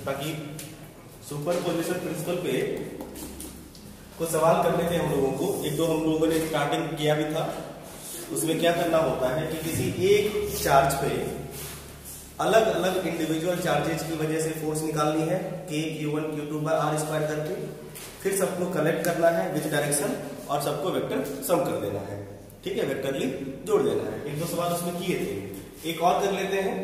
ताकि superposition principle पे कुछ सवाल करने थे हम लोगों को। एक दो हम लोगों ने स्टार्टिंग किया भी था। उसमें क्या करना होता है कि किसी एक चार्ज पे अलग अलग इंडिविजुअल चार्जेस की वजह से फोर्स निकालनी है, K Q1 Q2 bye R square करके, फिर सबको कलेक्ट करना है विच डायरेक्शन और सबको वेक्टर सम कर देना है। ठीक है, वेक्टरली जोड़ देना है। एक दो सवाल उसमें किए थे, एक और कर लेते हैं।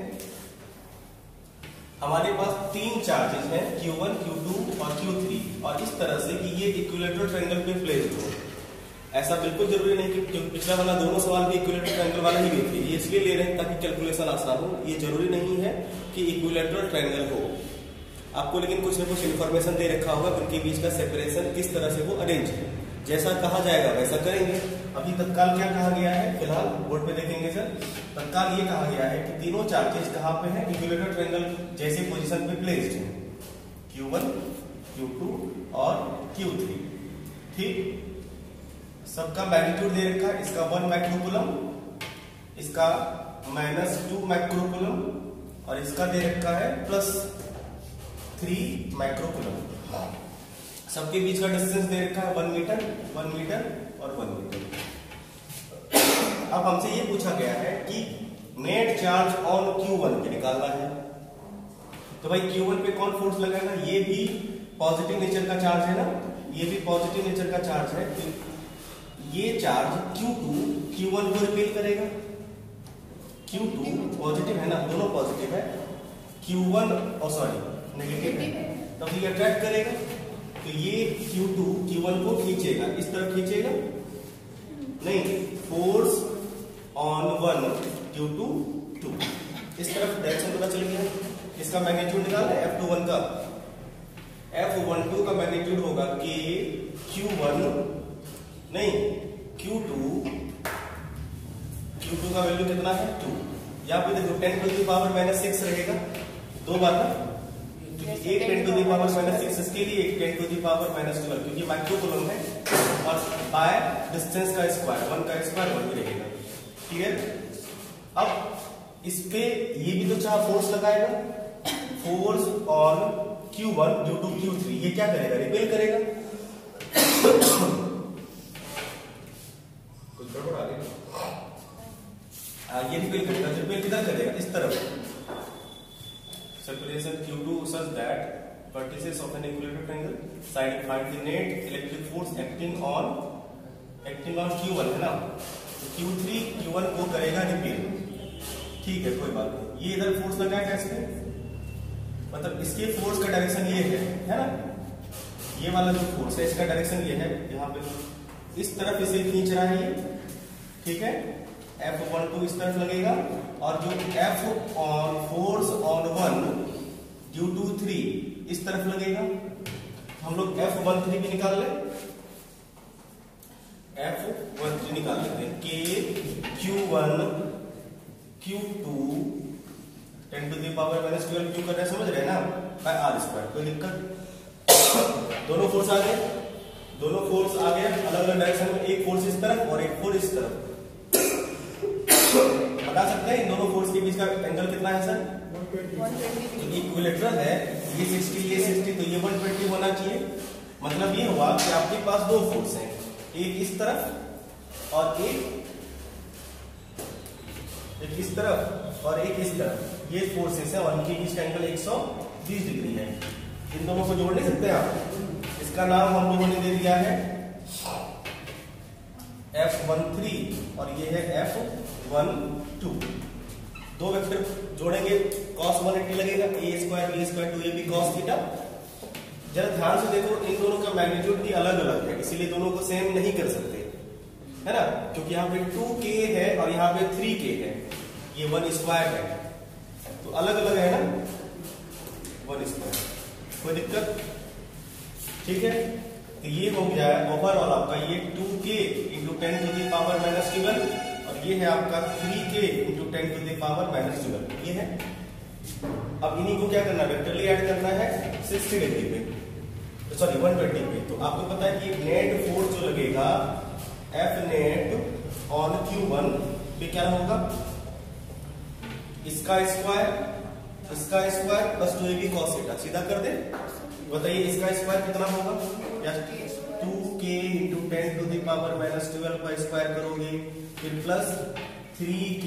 हमारे पास तीन चार्जेस हैं Q1 Q2 और Q3 और इस तरह से कि ये इक्विलेटरल ट्रायंगल पे प्लेस्ड हो। ऐसा बिल्कुल जरूरी नहीं कि पिछला वाला दोनों सवाल भी इक्विलेटरल ट्रायंगल वाला ही देखे, ये इसलिए ले रहे हैं ताकि कैलकुलेशन आसान हो। ये जरूरी नहीं है कि इक्विलेटरल ट्रायंगल हो आपको, लेकिन कुछ न कुछ इन्फॉर्मेशन दे रखा होगा उनके बीच का सेपरेशन किस तरह से वो अरेंज है। जैसा कहा जाएगा वैसा करेंगे। अभी तत्काल क्या कहा गया है, फिलहाल बोर्ड पे देखेंगे सर। तत्काल ये कहा गया है कि तीनों चार्जेस कहाँ पे हैं, इक्विलेटरल ट्रायंगल जैसे पोजीशन पे प्लेस्ड हैं, Q1 Q2 और Q3। ठीक, सबका मैग्नीट्यूड दे रखा है। इसका 1 माइक्रोकूलम, इसका -2 माइक्रोकूलम और इसका दे रखा है +3 माइक्रोकूलम। सबके बीच का डिस्टेंस दे रखा है 1 मीटर, 1 मीटर और 1 मीटर। अब हमसे ये पूछा गया है कि नेट चार्ज ऑन Q1 पे निकालना है। तो भाई Q1 पे कौन फोर्स लगाएगा, ये भी पॉजिटिव नेचर का चार्ज है ना, ये भी पॉजिटिव नेचर का चार्ज है। तो ये चार्ज Q2 Q1 को रिपेल करेगा। Q2 पॉजिटिव है ना, दोनों पॉजिटिव है। Q1 नेगेटिव है, तब ये अट्रैक्ट करेगा। तो ये Q2 Q1 को खींचेगा, इस तरफ खींचेगा नहीं, फोर्स ऑन 1 Q2 2, इस तरफ डायरेक्शन पता चल गया। इसका मैग्नीट्यूड निकालना है F21 का। F12 का मैग्नीट्यूड होगा K Q1 नहीं Q2 का वैल्यू कितना है 2। यहाँ पे देखो 10⁻⁻6 रहेगा, दो बार ना, एक 10⁻⁻6 इसके लिए, एक 10⁻⁻12 क्योंकि माइक्रोकूलम है और बाय डिस्टेंस का स्क्वायर 1 का स्क्वायर 1 ही रहेगा। ठीक है, अब इस पे ये भी तो चाहे फोर्स लगाएगा, force on Q1 due to Q3, ये क्या करेगा, रिपेल करेगा। कुछ गड़बड़ आ गई, ये रिपेल करेगा। रिपेल किधर करेगा, इस तरफ। Separation Q2 such that vertices of an equilateral triangle side find the net electric force acting on Q1 है ना, Q3 Q1 को करेगा रिपेल। ठीक है, कोई बात नहीं। ये इधर फोर्स लगाएगा इसमें, मतलब इसके फोर्स का डायरेक्शन ये है ना, ये वाला जो फोर्स है इसका डायरेक्शन ये है, यहाँ पे इस तरफ इसे खींच रहा है ये। ठीक है, F12 इस तरफ लगेगा और जो F on force on 1 due to 3 इस तरफ लगेगा। हम लोग F13 भी निकाल लें, F13 निकाल लेते हैं। K Q1 Q2 10⁻⁻12 क्यों कर रहे हैं, समझ रहे हैं ना, बाय R स्क्वायर। कोई दिक्कत, दोनों फोर्स आ गए, दोनों फोर्स आ गए अलग अलग डायरेक्शन में, एक फोर्स इस तरफ और एक फोर्स इस तरफ। बता सकते हैं इन दोनों फोर्स के बीच का एंगल कितना है सर, 120। इक्विलेटरल है, ये 60 ये 60, तो ये 120 होना चाहिए। मतलब ये हुआ कि आपके पास दो फोर्स हैं, एक इस तरफ और एक इस तरफ और एक इस तरफ। ये फोर्सेस है और इनके बीच का एंगल 120 डिग्री है। इन दोनों को जोड़ नहीं सकते आप। इसका नाम हम लोगों ने दे दिया है F13 और ये है F12। दो वेक्टर जोड़ेंगे, cos 180 लगेगा, a square b square 2ab cos theta. जरा ध्यान से देखो, इन दोनों का मैग्नीट्यूड भी अलग अलग है, इसीलिए दोनों को सेम नहीं कर सकते, है ना, क्योंकि यहाँ पे 2k है और यहाँ पे 3k है, ये 1 स्क्वायर है, तो अलग अलग है ना 1 स्क्वायर। कोई दिक्कत, ठीक है। तो ये हो गया ओवरऑल आपका ये 2k इंटू 10⁻⁻12 और ये है आपका 3k इंटू 10⁻⁻12 ये है। अब इन्हीं को क्या करना है, वेक्टरली ऐड करना है 60 डिग्री पे, सॉरी 120 पे। तो आपको पता है कि नेट फोर्स जो लगेगा F नेट ऑन Q1 पे क्या होगा, इसका स्क्वायर इसका square plus 2ab cos theta, सीधा कर दे। बताइए इसका स्क्वायर कितना होगा, या 2k into 10 to the power minus 12 का स्क्वायर करोगे, फिर plus 3k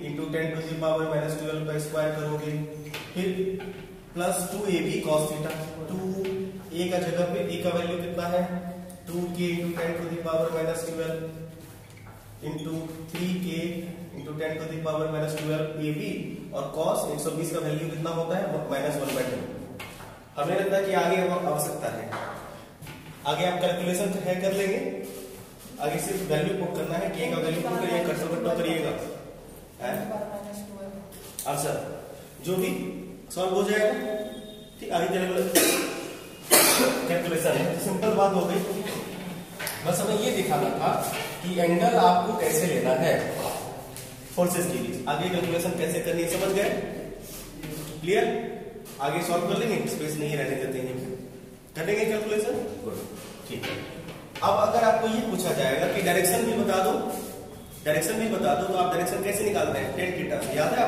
into 10 to the power minus 12 का स्क्वायर करोगे, फिर plus 2ab cos theta. 2a का जगह पे a का वैल्यू कितना है, 2k into 10 to the power minus 12 into 3k into 10 to the power minus 12 ab, और cos 120 का वैल्यू कितना होता है, -1/2। हमें लगता है कि आगे आवश्यकता है, आगे आप कैलकुलेशन है कर लेंगे, आगे सिर्फ वैल्यू पुट करना है, k का वैल्यू पुट करिए, कट्टो करिएगा, आंसर जो भी सॉल्व हो जाएगा। ठीक, आगे कैलकुलेशन है, सिंपल बात हो गई। बस हमें ये दिखाना था कि एंगल आपको कैसे लेना है फोर्सेस के लिए, आगे कैलकुलेशन कैसे करनी है समझ गए, क्लियर। आगे सॉल्व कर लेंगे, स्पेस नहीं रहने देते हैं, कर लेंगे कैलकुलेशन, गुड, ठीक है। अब अगर आपको ये पूछा जाएगा कि डायरेक्शन भी बता दो, डायरेक्शन भी बता दो, तो आप डायरेक्शन कैसे निकालते हैं, टेन थीटा, याद है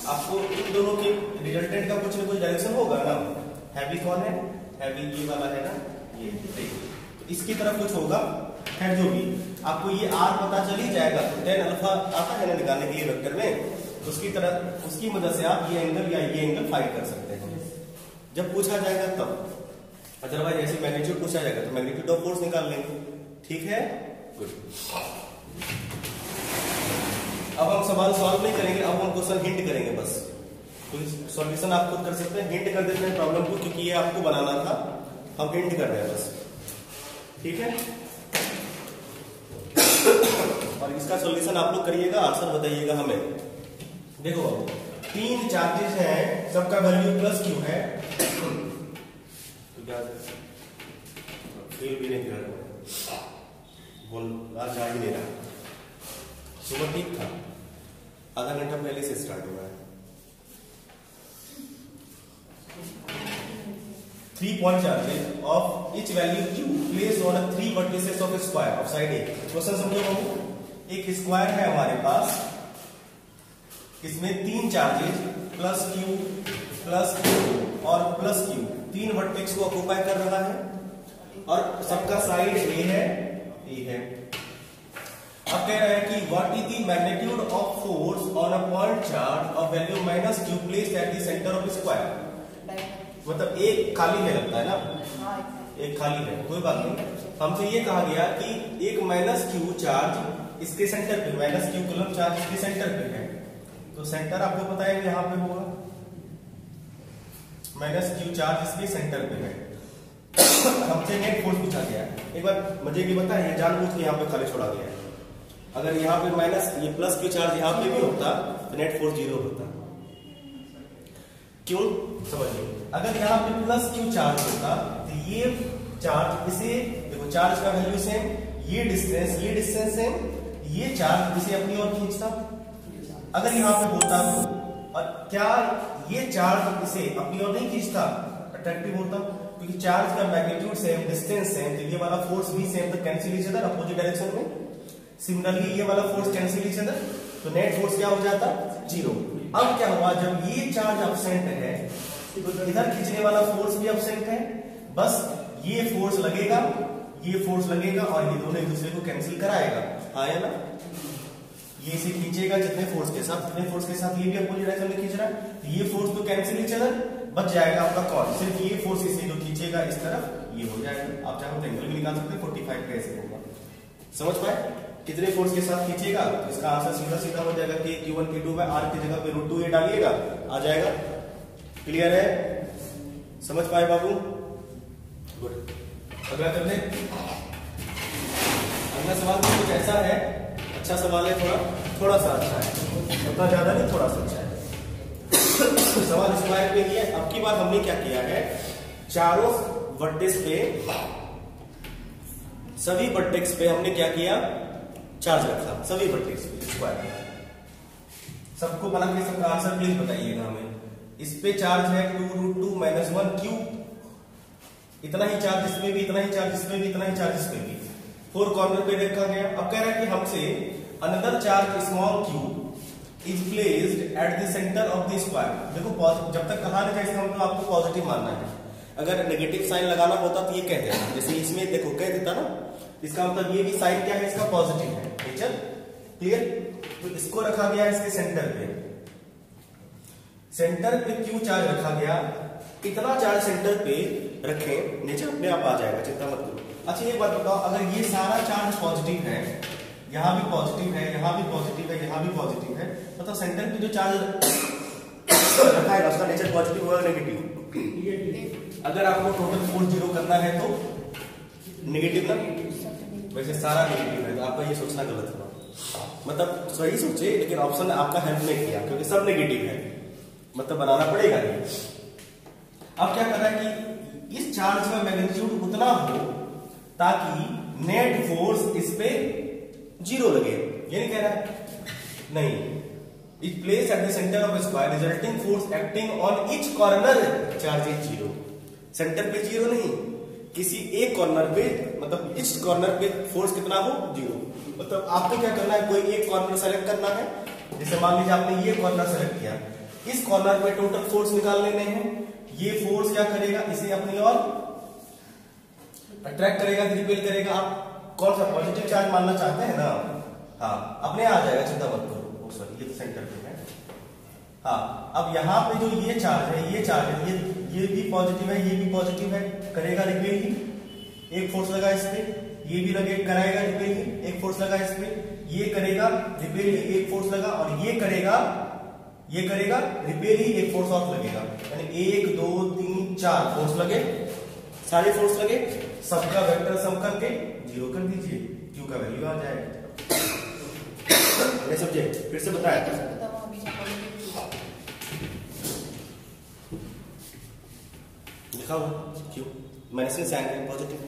आपको इन दोनों के रिजल्टेंट का कुछ न कुछ डायरेक्शन होगा ना। हैवी कौन है, हैवी ये वाला है ना, ये तो इसकी तरफ कुछ होगा, खैर जो भी, आपको ये r पता चल ही जाएगा, तो tan अल्फा आता है ना निकालने के लिए वेक्टर में, उसकी तरह उसकी मदद से आप ये एंगल या ये एंगल फाइंड कर सकते हैं जब पूछा जाएगा तब। अदरवाइज ऐसे मैग्नीट्यूड पूछा जाएगा तो मैग्नीट्यूड ऑफ फोर्स निकाल लेंगे, ठीक है, गुड। अब हम सवाल सॉल्व नहीं करेंगे, अब हम क्वेश्चन हिंट करेंगे बस, तो सॉल्यूशन आप खुद कर सकते हैं, हिंट कर देते हैं प्रॉब्लम को, क्योंकि ये आपको बनाना था, हम हिंट कर रहे हैं बस, ठीक है। और इसका सॉल्यूशन आप लोग करिएगा, आंसर बताइएगा हमें। देखो 3 चार्जेस हैं, सबका वैल्यू प्लस क्यू है, तो क्या फेल भी नहीं कर बोल, आज जा ही नहीं रहा, सुबह ठीक था, आधा घंटा पहले से स्टार्ट हुआ है। 3 point charges of each value q placed on a 3 vertices of a square of side A। Question समझो बाबू, एक स्क्वायर है हमारे पास, इसमें 3 चार्जेस प्लस क्यू और प्लस क्यू 3 वर्टेक्स को ऑक्युपाई कर रहा है, और सबका साइड ए है। अब कह रहा है कि what is the magnitude of force on a point charge of value minus Q placed at the centre of square. मतलब एक खाली है लगता है ना, एक खाली है, कोई बात नहीं। हमसे ये कहा गया कि एक माइनस क्यू चार्ज इसके सेंटर पे, माइनस क्यू कूलम चार्ज इसके सेंटर पे है, तो सेंटर आपको पता है यहां पे होगा, माइनस क्यू चार्ज इसके सेंटर पे है। हमसे नेट फोर्स पूछा गया है, एक बार मजे की बताए, ये जानबूझ के यहाँ पे खाली छोड़ा गया है। अगर यहाँ पे माइनस ये प्लस क्यू चार्ज यहाँ पे भी होता तो नेट फोर्स 0 होता। क्यों, समझिए, अगर यहाँ पे प्लस क्यू चार्ज होता तो ये चार्ज इसे, देखो चार्ज का वैल्यू सेम, ये डिस्टेंस सेम, ये चार्ज इसे अपनी ओर खींचता। अगर यहाँ पे होता तो, और क्या ये चार्ज इसे अपनी ओर नहीं खींचता, अट्रैक्टिव होता, क्योंकि चार्ज का मैग्नीट्यूड सेम, डिस्टेंस सेम, तो ये वाला फोर्स भी सेम, तो cancel each other opposite direction में। सिमिलरली ये वाला फोर्स कैंसिल ईच अदर, तो नेट फोर्स क्या हो जाता, 0। अब क्या हुआ, जब ये चार्ज एब्सेंट है तो इधर खींचने वाला फोर्स भी एब्सेंट है, बस ये फोर्स लगेगा, ये फोर्स लगेगा, और ये दोनों एक दूसरे को कैंसिल कराएगा, आया ना। ये इसे खींचेगा जितने फोर्स के साथ ये भी अपोजिट डायरेक्शन में खींच रहा है, तो ये फोर्स तो कैंसिल ईच अदर, बच जाएगा आपका कॉर्ड, सिर्फ ये फोर्स इसे जो खींचेगा इस तरफ, ये हो जाएगा। आप चाहो तो एंगल भी निकाल सकते हैं, 45 का ऐसे होगा। समझ पाए, कितने फोर्स के साथ खींचेगा, तो इसका आंसर सीधा सीधा हो जाएगा कि Q1 Q2 में R की जगह पे √2a डालिएगा, आ जाएगा। क्लियर है, समझ पाए बाबू, गुड। अगला करते हैं, अगला सवाल कुछ ऐसा है, अच्छा सवाल है, थोड़ा सा अच्छा है, उतना ज्यादा नहीं, थोड़ा सा अच्छा है। सवाल स्क्वायर पे ही है। अब की बार हमने क्या किया है, चारों वर्टेक्स पे, सभी वर्टेक्स पे हमने क्या किया, चार्ज रखा, सभी वर्टेक्स पे स्क्वायर। सबको बना के सबका आंसर प्लीज बताइएगा हमें। इस पे चार्ज है 2√2 - 1 क्यू, इतना ही चार्ज इसमें भी, इतना ही चार्ज इसमें भी, इतना ही चार्ज इसमें भी, 4 कॉर्नर पे रखा गया। अब कह रहा है कि हमसे another charge small Q is placed at the centre of the square. देखो जब तक कहा नहीं था इसका मतलब आपको पॉजिटिव मानना है। अगर नेगेटिव साइन लगाना होता तो ये कह देता, जैसे इसमें देखो कह देता ना, इसका मतलब ये भी साइन क्या है, इसका पॉजिटिव है। Nature clear. तो इसको रखा गया इसके सेंटर पे, सेंटर पे क्यू चार्ज रखा गया। इतना चार्ज सेंटर पे रखें, नेचर अपने आप आ जाएगा, चिंता मत करो। अच्छा ये बात बताओ, अगर ये सारा चार्ज पॉजिटिव है, यहां भी पॉजिटिव है, यहां भी पॉजिटिव है, यहां भी पॉजिटिव है, मतलब सेंटर पे जो चार्ज रखा है उसका नेचर पॉजिटिव होगा नेगेटिव। अगर आपको टोटल फोर्स जीरो करना है तो नेगेटिव ना, वैसे सारा नेगेटिव है तो आपका ये सोचना गलत हुआ। मतलब सही सोचे लेकिन ऑप्शन आपका हेल्प नहीं किया क्योंकि सब नेगेटिव है, मतलब बनाना पड़ेगा नहीं। अब क्या कर रहा है कि इस चार्ज का मैग्नीट्यूड उतना हो ताकि नेट फोर्स इस पे जीरो लगे, ये नहीं कह रहा है नहीं। It place at the centre of square resulting force acting on each corner charge is zero. Centre पे जीरो नहीं, किसी एक कॉर्नर पे, मतलब इस कॉर्नर पे फोर्स कितना हो, जीरो। मतलब आपको क्या करना है, कोई एक कॉर्नर सेलेक्ट करना है। जैसे मान लीजिए आपने ये कॉर्नर सेलेक्ट किया, इस कॉर्नर पे टोटल फोर्स निकाल लेने हैं। ये फोर्स क्या करेगा, इसे अपनी ओर अट्रैक्ट करेगा, रिपेल करेगा। आप कौन सा पॉजिटिव चार्ज मानना चाहते हैं ना, हाँ अपने आ जाएगा, चिंता मत करो। सॉरी ये तो सेंटर पे है। हाँ अब यहाँ पे जो ये चार्ज है, ये चार्ज है, ये भी पॉजिटिव है, ये भी पॉजिटिव है, करेगा रिपेल ही। एक फोर्स लगा इस पे, ये भी लगे कराएगा रिपेल ही, एक फोर्स लगा इस पे, ये करेगा रिपेल ही, एक फोर्स लगा, और ये करेगा रिपेल ही, एक फोर्स और लगेगा। यानी 1 2 3 4 फोर्स लगे, सारे फोर्स लगे, सबका वेक्टर सम करके जीरो कर दीजिए, क्यू का वैल्यू आ जाएगा। समझे? फिर से बताया लिखा हुआ क्यू मैंने साइन पॉजिटिव।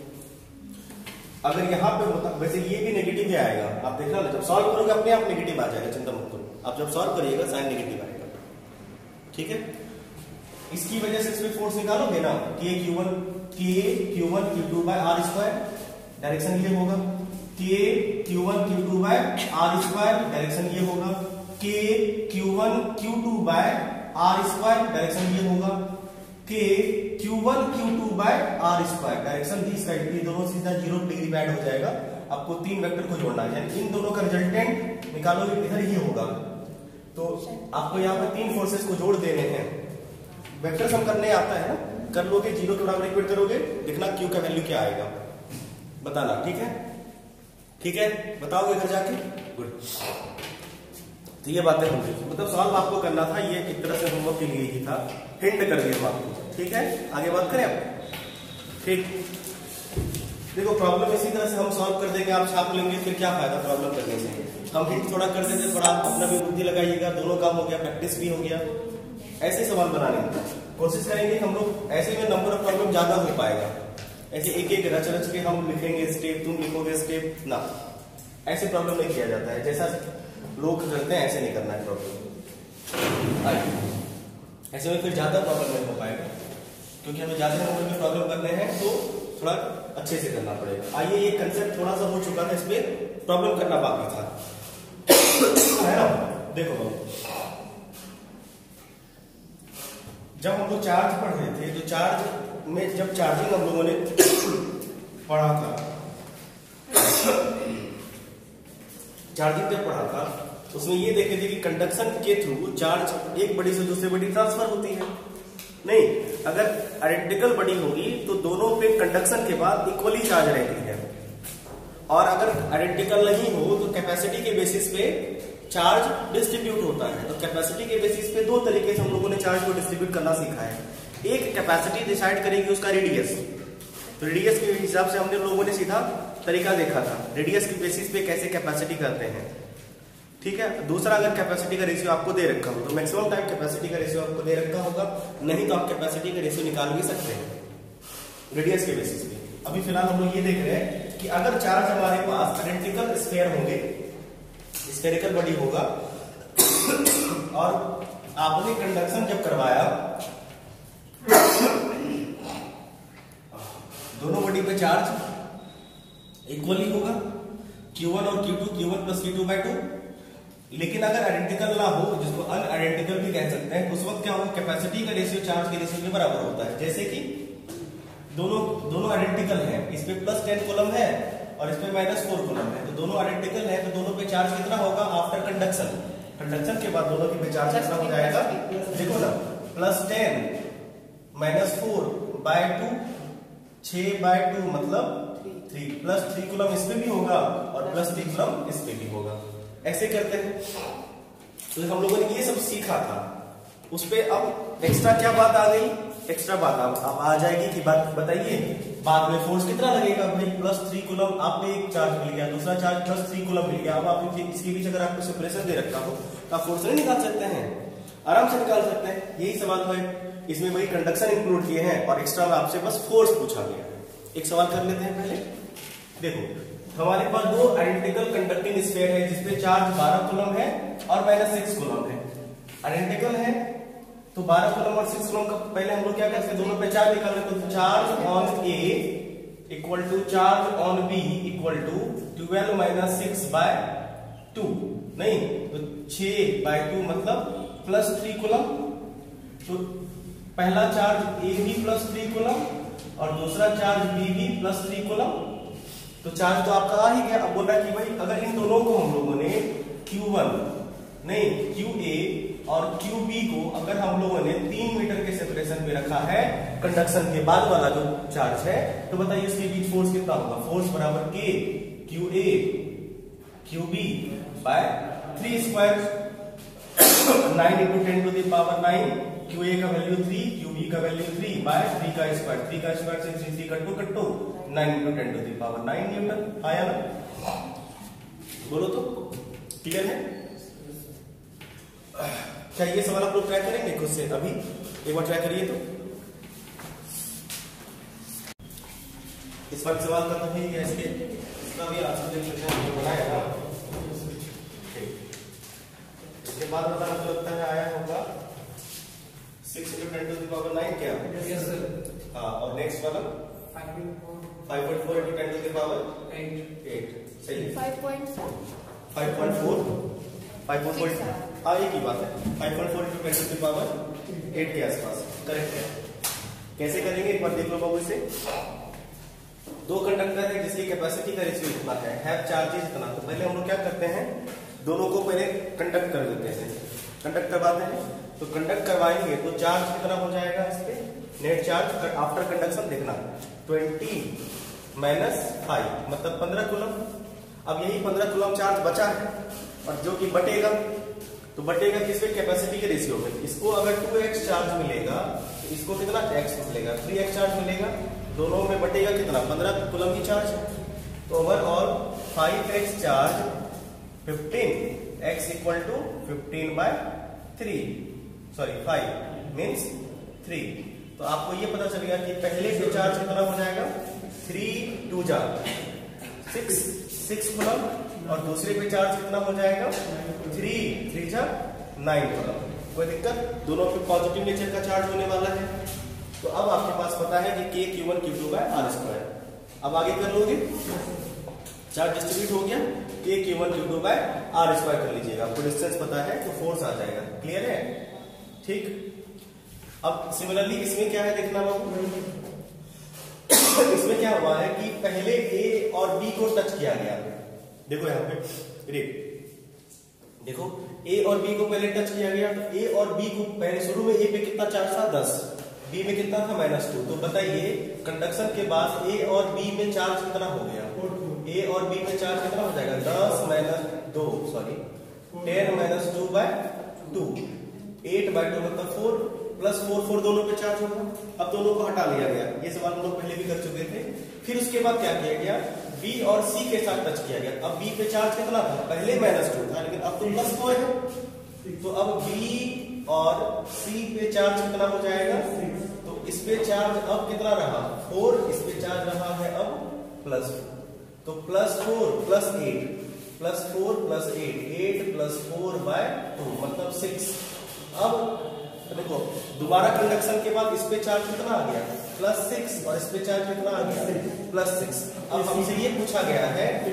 अगर यहाँ पे होता, वैसे ये भी नेगेटिव ही आएगा, आप देखना ना, जब सॉल्व करोगे अपने आप नेगेटिव आ जाएगा, चिंता मत करो। आप जब सॉल्व करिएगा साइन नेगेटिव आएगा, ठीक है। इसकी वजह से इसमें फोर्स निकालोगे ना, के Q1 Q2 by R square, direction ये होगा। के Q1 Q2 by R square, direction ये होगा। के Q1 Q2 by R square, direction ये होगा। के Q1 Q2 by R square, direction the side, ये दोनों सीधा 0 डिग्री पे ऐड हो जाएगा। आपको तीन वेक्टर को जोड़ना है, यानी इन दोनों का रिजल्टेंट निकालोगे, इधर ये होगा। तो आपको यहाँ पे तीन फोर्सेस को जोड़ देने हैं। वेक्टर सम करने आता है ना, कर लोगे, 0 के बराबर इक्वेट करोगे, देखना क्यू का वैल्यू क्या आएगा, बताना। ठीक है, ठीक है, बताओगे घर जाके, गुड। तो ये बातें होंगी, मतलब सवाल आपको करना था, ये एक तरह से होमवर्क के लिए ही था, हिंट कर दिया आपको। ठीक है, आगे बात करें आप। ठीक, देखो प्रॉब्लम इसी तरह से हम सॉल्व कर देंगे, आप छाप लेंगे, फिर क्या फायदा प्रॉब्लम करने से। हम हिंट थोड़ा कर देते, थोड़ा अपना भी बुद्धि लगाइएगा, दोनों काम हो गया, प्रैक्टिस भी हो गया। ऐसे सवाल बनाने की कोशिश करेंगे हम लोग, ऐसे में नंबर ऑफ प्रॉब्लम ज्यादा हो पाएगा। ऐसे एक एक रच रच के हम लिखेंगे स्टेप, तुम लिखोगे स्टेप, ना ऐसे प्रॉब्लम नहीं किया जाता है। जैसा लोग करते हैं ऐसे नहीं करना है प्रॉब्लम। ऐसे में फिर ज्यादा प्रॉब्लम नहीं हो पाएगा, क्योंकि हमें ज्यादा नंबर में प्रॉब्लम करने हैं तो थोड़ा अच्छे से करना पड़ेगा। आइए, ये कंसेप्ट थोड़ा सा हो चुका था, इसमें प्रॉब्लम करना बाकी था, है ना। देखो जब हम लोग चार्ज पढ़ रहे थे, तो चार्ज में जब चार्जिंग हम लोगों ने पढ़ा था, चार्जिंग जब पढ़ा था, उसमें ये देखे थे कि कंडक्शन के थ्रू चार्ज एक बड़ी से दूसरे बड़ी ट्रांसफर होती है। नहीं, अगर आइडेंटिकल बड़ी होगी तो दोनों पे कंडक्शन के बाद इक्वली चार्ज रहती है, और अगर आइडेंटिकल नहीं हो तो कैपेसिटी के बेसिस पे चार्ज डिस्ट्रीब्यूट होता है। तो कैपेसिटी के बेसिस पे दो तरीके से हम लोगों ने चार्ज को डिस्ट्रीब्यूट करना सीखा है। एक कैपेसिटी डिसाइड करेगी उसका रेडियस, तो रेडियस के हिसाब से हमने लोगों ने सीधा तरीका देखा था, रेडियस के बेसिस पे कैसे कैपेसिटी करते हैं। ठीक है, दूसरा, अगर कैपेसिटी का रेशियो आपको दे रखा हो तो मैक्सिमम टाइम कैपेसिटी का रेशियो आपको दे रखा होगा, नहीं तो आप कैपेसिटी का रेशियो निकाल भी सकते हैं रेडियस के बेसिस पे। अभी फिलहाल हम लोग ये देख रहे हैं कि अगर चार्ज हमारे पास आइडेंटिकल स्फीयर होंगे, स्फेरिकल बॉडी होगा, और आपने कंडक्शन जब करवाया, दोनों बॉडी पे चार्ज इक्वली होगा, Q1 और Q2, Q1 plus Q2 bye 2, लेकिन अगर आइडेंटिकल ना हो, जिसको अनआइडेंटिकल भी कह सकते हैं, उस वक्त क्या होगा, कैपेसिटी का रेशियो चार्ज के रेशियो के बराबर होता है। जैसे कि दोनों आइडेंटिकल हैं, इस पे +10 कूलम है और इस पे -4 कूलम है, तो दोनों आइडेंटिकल है, तो दोनों पे चार्ज कितना होगा आफ्टर कंडक्शन। कंडक्शन के बाद दोनों की पे चार्ज कितना हो जाएगा, देखो ना, +10 -4/2 6/2 मतलब 3 +3 कूलम इस पे भी होगा और +3 कूलम इस पे भी होगा। ऐसे करते हैं। तो हम लोगों ने ये सब सीखा था, उस पे अब एक्स्ट्रा क्या बात आ गई, एक्स्ट्रा बात अब आ जाएगी कि बात बताइए बाद में फोर्स कितना लगेगा भाई, +3 कूलम आप पे एक चार्ज मिल गया, दूसरा चार्ज +3 कूलम मिल गया। अब आप इसके बीच अगर आपको सेपरेशन दे रखा हो तो आप फोर्स नहीं निकाल सकते हैं, आराम से निकाल सकते हैं। यही सवाल है, इसमें वही कंडक्शन इंक्लूड किए हैं और एक्स्ट्रा में आपसे बस फोर्स पूछा गया है। एक सवाल कर लेते हैं पहले। देखो हमारे पास दो आइडेंटिकल कंडक्टिंग स्फीयर है जिसपे चार्ज 12 कूलम है और -6 कूलम है। आइडेंटिकल है तो 12 कूलम और 6 कूलम का पहले हम लोग क्या करते हैं, दोनों पे चार्ज निकाल लेते हैं। तो charge on A equal to charge on B equal to 12 - 6/2, नहीं तो 6/2 मतलब +3 कूलम। तो पहला चार्ज ए भी +3 कूलम और दूसरा चार्ज बी भी +3 कूलम। तो चार्ज तो आपका आ ही गया। अब बोल रहा है कि भाई अगर इन दोनों को हम लोगों ने Q1 नहीं QA और QB को अगर हम लोगों ने 3 मीटर के सेपरेशन पे रखा है कंडक्शन के बाद वाला जो चार्ज है, तो बताइए उसके बीच फोर्स कितना होगा। फोर्स बराबर K QA QB by 3² 9 × 10⁹ QA का वैल्यू 3 QB का वैल्यू 3 बाय 3 का स्क्वायर, 3 का स्क्वायर से 3 कट्टू 9 × 10⁹ न्यूटन आया ना। बोलो तो क्लियर है। क्या ये सवाल आप लोग ट्राई करेंगे खुद से, अभी एक बार ट्राई करिए। तो इस बार सवाल का तो है इसका भी आंसर देख सकते हैं, बनाया ना। इसके बाद पता मुझे लगता है आया होगा 6 × 10⁹ क्या, यस सर। हाँ, और नेक्स्ट वाला 5.4 × 10⁸ 8 सही है। 5.4 हाँ एक ही बात है, 5.4 × 10⁸ 8 के आसपास करेक्ट है। कैसे करेंगे एक बार देख लो बाबू। इसे दो कंडक्टर है जिसकी कैपेसिटी का रेशियो इतना है, हैव चार्जेस इतना। तो पहले हम लोग क्या करते हैं, दोनों को पहले कंडक्ट कर देते हैं, कंडक्ट करवाते हैं। तो कंडक्ट करवाएंगे तो चार्ज कितना हो जाएगा इस पे, नेट चार्ज आफ्टर कंडक्शन देखना 20 - 5 मतलब 15 कूलम। अब यही 15 कूलम चार्ज बचा है और जो कि बटेगा, तो बटेगा किस पे, कैपेसिटी के रेशियो में। इसको अगर 2x चार्ज मिलेगा तो इसको कितना x मिलेगा, 3x चार्ज मिलेगा। दोनों में बटेगा कितना, 15 कूलम ही चार्ज है। तो overall 5x charge 15, x equal to 15/3 sorry 5 means 3। तो आपको ये पता चल गया कि पहले से चार्ज कितना हो जाएगा, 3 2 जा 6 कूलम और दूसरे पे चार्ज कितना हो जाएगा, 3 3 जा 9 कूलम। कोई दिक्कत, दोनों पे पॉजिटिव नेचर का चार्ज होने वाला है। तो अब आपके पास पता है कि K Q1 Q2/R²। अब आगे कर लोगे, चार्ज डिस्ट्रीब्यूट हो गया, K Q1 Q2/R² कर लीजिएगा। आपको डिस्टेंस पता है तो फोर्स आ जाएगा। क्लियर है, ठीक। अब सिमिलरली इसमें क्या है देखना बाबू। इसमें क्या हुआ है कि पहले A और B को टच किया गया। देखो यहाँ पे देखो A और B को पहले टच किया गया। तो A और B को पहले शुरू में A पे कितना चार्ज था, 10, B में कितना था, -2। तो बताइए कंडक्शन के बाद A और B में चार्ज कितना हो गया, A और B में चार्ज कितना हो जाएगा, 10 - 2 सॉरी 10 - 2/2 8/2 मतलब 4 + 4 दोनों पे चार्ज होगा। अब दोनों को हटा लिया गया, ये सवाल हम लोग पहले भी कर चुके थे। फिर उसके बाद क्या किया गया, B और C के साथ टच किया गया। अब B पे चार्ज कितना था, पहले -2 था लेकिन अब तो +4 है। तो अब B और C पे चार्ज कितना हो जाएगा, तो इस पे चार्ज अब कितना रहा, 4, इस पे चार्ज रहा है अब +4। तो +4 + 8 +4 + 8 + 4/2 मतलब 6। अब देखो दोबारा कंडक्शन के बाद इस पे चार्ज कितना आ गया, +6 और इस पे चार्ज कितना आ गया, +6। अब हमसे ये पूछा गया है कि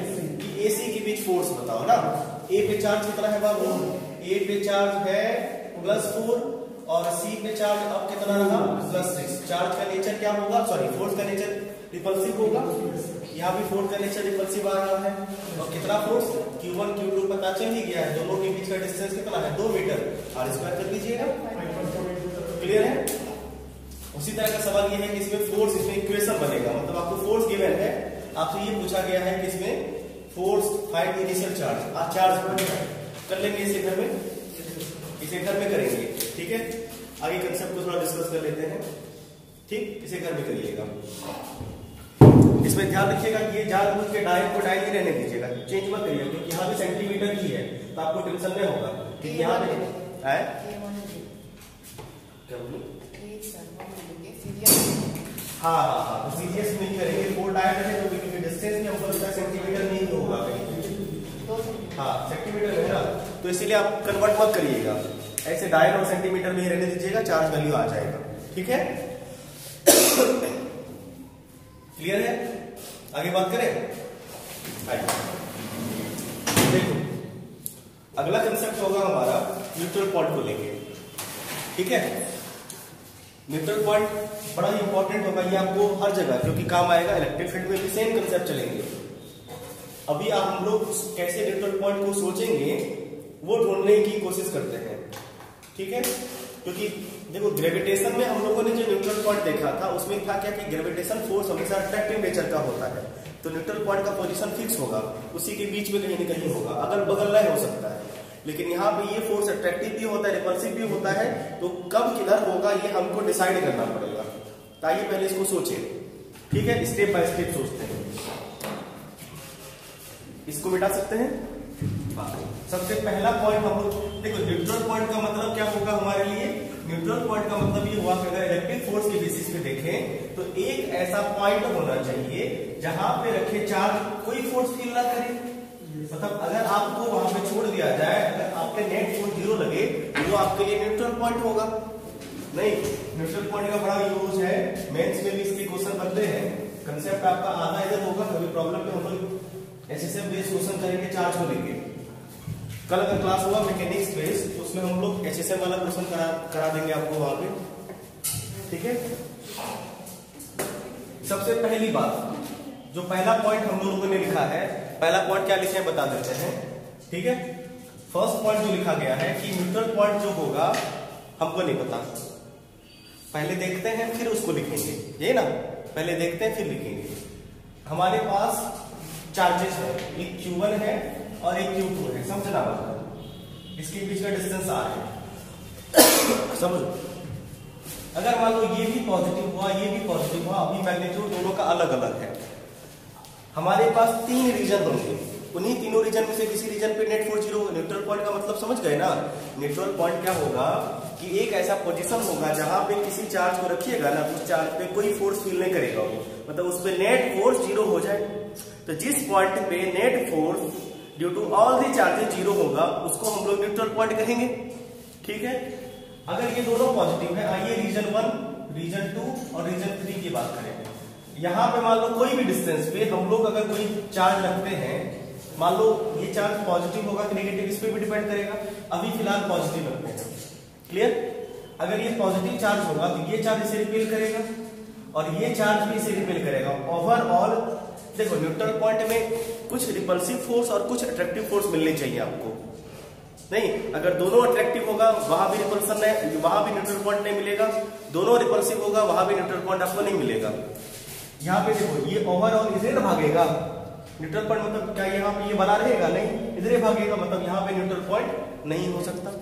AC के बीच फोर्स बताओ ना। ए पे चार्ज कितना है बाबू, ए पे चार्ज है +4 और सी पे चार्ज अब कितना रहा +6। चार्ज का नेचर क्या होगा, सॉरी फोर्स का नेचर रिपल्सिव होगा, यहाँ भी फोर्स का नेचर रिपल्सिव आ रहा है। और कितना फोर्स Q1 Q2 पता चल ही गया है, दोनों के बीच का डिस्टेंस कितना है 2 मीटर, r² कर लीजिएगा। क्लियर है। उसी तरह का सवाल ये है कि इसमें फोर्स, इसमें इक्वेशन बनेगा, मतलब आपको फोर्स गिवन है, आपसे ये पूछा गया है कि इसमें फोर्स फाइंड इनिशियल चार्ज, आप चार्ज कर लेंगे इसे घर में, इसे घर में करेंगे, ठीक है। आगे कंसेप्ट को थोड़ा डिस्कस कर लेते हैं, ठीक, इसे घर में करिएगा। इसमें ध्यान रखिएगा कि ये जानबूझ के डायल को डायल ही रहने दीजिएगा, चेंज मत करिएगा, क्योंकि यहाँ भी सेंटीमीटर की है तो आपको टेंशन नहीं होगा, क्योंकि यहाँ पे है हाँ, तो सीरियस नहीं करेंगे, 4 डायल है तो डिस्टेंस भी हमको लगता है सेंटीमीटर में ही होगा कहीं, हाँ सेंटीमीटर है ना, तो इसीलिए आप कन्वर्ट मत करिएगा, ऐसे डायल और सेंटीमीटर में ही रहने दीजिएगा, चार्ज वैल्यू आ जाएगा, ठीक है। क्लियर है। आगे बात करें, देखो अगला कंसेप्ट होगा हमारा न्यूट्रल पॉइंट को लेके, ठीक है। न्यूट्रल पॉइंट बड़ा ही इंपॉर्टेंट होगा, ये आपको हर जगह क्योंकि काम आएगा, इलेक्ट्रिक फील्ड में भी सेम कंसेप्ट चलेंगे। अभी आप हम लोग कैसे न्यूट्रल पॉइंट को सोचेंगे वो ढूंढने की कोशिश करते हैं, ठीक है। क्योंकि देखो ग्रेविटेशन में हम लोगों ने जो न्यूट्रल पॉइंट देखा था उसमें था क्या कि ग्रेविटेशन फोर्स हमेशा अट्रैक्टिव नेचर का होता है, तो न्यूट्रल पॉइंट का पोजीशन फिक्स होगा, उसी के बीच में कहीं न कहीं होगा, अगल बगल नहीं हो सकता है। लेकिन यहाँ पे ये फोर्स अट्रैक्टिव भी होता है, रिपल्सिव भी होता है, तो कब किधर होगा ये हमको डिसाइड करना पड़ेगा। तो आइए पहले इसको सोचें, ठीक है, स्टेप बाय स्टेप सोचते हैं। इसको मिटा सकते हैं। सबसे पहला पॉइंट हम लोग देखो, न्यूट्रल पॉइंट का मतलब क्या होगा हमारे लिए, न्यूट्रल पॉइंट का मतलब ये हुआ कि अगर इलेक्ट्रिक फोर्स के बेसिस पे देखें तो एक ऐसा पॉइंट होना चाहिए जहां पे रखे चार्ज कोई फोर्स फील ना करे, मतलब अगर आपको वहां पे छोड़ दिया जाए, अगर आपके नेट फोर्स 0 लगे तो वो आपके लिए न्यूट्रल पॉइंट होगा। नहीं, न्यूट्रल पॉइंट का बड़ा यूज है, मेंस में भी इसके क्वेश्चन बनते हैं, कंसेप्ट आपका आधा इधर होगा, कभी प्रॉब्लम में हम लोग एसएसएम बेस्ड क्वेश्चन करेंगे चार्ज को लेके। कल अगर क्लास हुआ मैकेनिक्स बेस्ड तो उसमें हम लोग एसएसएम वाला क्वेश्चन करा देंगे आपको वहां पे, ठीक है। सबसे पहली बात, जो पहला पॉइंट हम लोगों ने लिखा है, पहला पॉइंट क्या लिखे हैं बता देते हैं, ठीक है। फर्स्ट पॉइंट जो लिखा गया है कि न्यूट्रल पॉइंट जो होगा हमको नहीं पता, पहले देखते हैं फिर उसको लिखेंगे, ये ना, पहले देखते हैं फिर लिखेंगे। हमारे पास चार्जेस है, एक Q1 है और एक Q2 है, समझना बात, इसके बीच का डिस्टेंस R है, समझो। अगर मान लो ये भी पॉजिटिव हुआ, ये भी पॉजिटिव हुआ, अभी मैग्नीट्यूड दोनों का अलग अलग है, हमारे पास 3 रीजन होंगे, उन्हीं तीनों रीजन में से किसी रीजन पे नेट फोर्स 0 होगा। न्यूट्रल पॉइंट का मतलब समझ गए ना, न्यूट्रल पॉइंट क्या होगा कि एक ऐसा पोजीशन होगा जहां पे किसी चार्ज को रखिएगा ना, उस चार्ज पे कोई फोर्स फील नहीं करेगा, मतलब उस पे नेट फोर्स 0 हो जाए। तो जिस पॉइंट पे net force due to all the charges 0 होगा उसको हम लोग न्यूट्रल पॉइंट कहेंगे, ठीक है। अगर ये दोनों पॉजिटिव है, आइए रीजन 1, रीजन 2 और रीजन 3 की बात करें। यहाँ पे मान लो कोई भी डिस्टेंस पे हम लोग अगर कोई चार्ज रखते हैं, मान लो ये चार्ज पॉजिटिव होगा कि नेगेटिव, इस पे भी डिपेंड करेगा। अभी फिलहाल पॉजिटिव रखते हैं, क्लियर। अगर ये पॉजिटिव चार्ज होगा तो ये चार्ज इसे रिपेल करेगा और ये चार्ज भी इसे रिपेल करेगा। ओवरऑल देखो न्यूट्रल पॉइंट में कुछ रिपल्सिव फोर्स और कुछ अट्रैक्टिव फोर्स मिलने चाहिए आपको, नहीं अगर दोनों अट्रैक्टिव होगा वहां भी रिपल्सन है, वहां भी न्यूट्रल पॉइंट नहीं मिलेगा, दोनों रिपल्सिव होगा वहां भी न्यूट्रल पॉइंट आपको नहीं मिलेगा। यहाँ पे देखो ये ओवरऑल इधर भागेगा, न्यूट्रल पॉइंट मतलब क्या यहाँ पे ये बना रहेगा, नहीं इधर भागेगा, मतलब यहाँ पे न्यूट्रल पॉइंट नहीं हो सकता।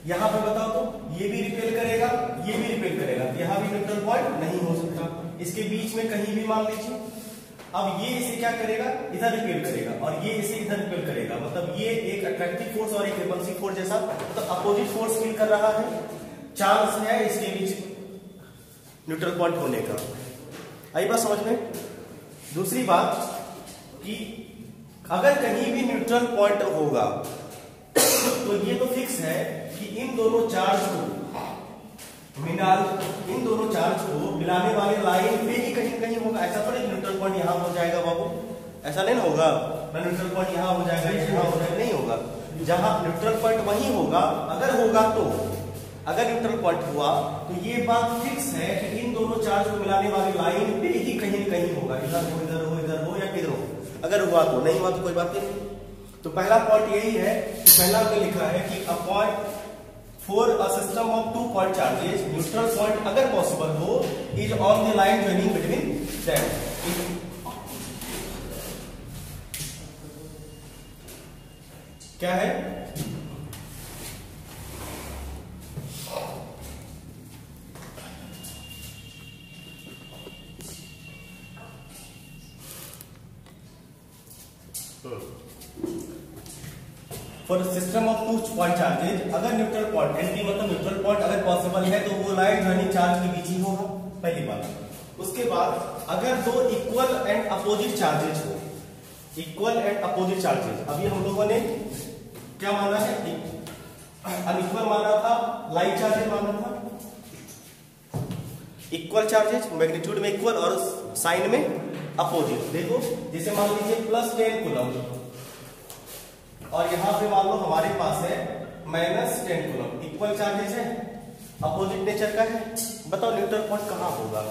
यहाँ पे बताओ तो ये भी रिपेल करेगा, ये भी रिपेल करेगा, यहाँ भी न्यूट्रल पॉइंट नहीं हो सकता। इसके बीच में कहीं भी मान लीजिए, अब ये इसे क्या करेगा, इधर रिपेल करेगा और ये इसे इधर रिपेल करेगा, मतलब ये एक अट्रैक्टिव फोर्स और एक रिपल्सिव फोर्स जैसा, तो अपोजिट फोर्स फील कर रहा है, चांस है इसके बीच न्यूट्रल पॉइंट होने का। आई बात समझ में। दूसरी बात कि अगर कहीं भी न्यूट्रल पॉइंट होगा तो ये तो फिक्स है कि इन दोनों चार्ज को मिलाने वाले लाइन पे ही कहीं कहीं होगा। ऐसा थोड़ी न्यूट्रल पॉइंट यहां हो जाएगा बाबू, ऐसा नहीं होगा। ना न्यूट्रल पॉइंट यहाँ हो जाएगा, यहाँ हो जाएगा, नहीं होगा। जहां न्यूट्रल पॉइंट वही होगा, अगर होगा तो, अगर न्यूट्रल पॉइंट हुआ तो ये बात फिक्स है कि इन दोनों चार्ज को मिलाने वाली लाइन पे ही कहीं न कहीं होगा, इधर हो इधर हो इधर हो या किधर हो। अगर हुआ तो, नहीं हुआ तो कोई बात नहीं। तो पहला पॉइंट यही है कि पहला हमने लिखा है कि a point for a system of 2 point charges, neutral point अगर पॉसिबल हो is on the line joining between them. क्या है? For system of 2 point charges, अगर न्यूट्रल पॉइंट, एंटी मतलब न्यूट्रल पॉइंट अगर पॉसिबल है तो वो लाइन जॉइनिंग चार्ज के बीच ही होगा, पहली बात। उसके बाद अगर दो इक्वल एंड अपोजिट चार्जेज हो, इक्वल एंड अपोजिट चार्जेज, अभी हम लोगों ने क्या माना है? अनइक्वल माना था, लाइक चार्जेज माना था। इक्वल चार्जेज मैग्नीट्यूड में इक्वल और साइन में अपोजिट। देखो जैसे मान लीजिए +10 कूलम और यहां पे मान लो हमारे पास है -10 कूलम, इक्वल चार्जेस है, अपोजिट नेचर का है। बताओ न्यूट्रल पॉइंट कहां होगा?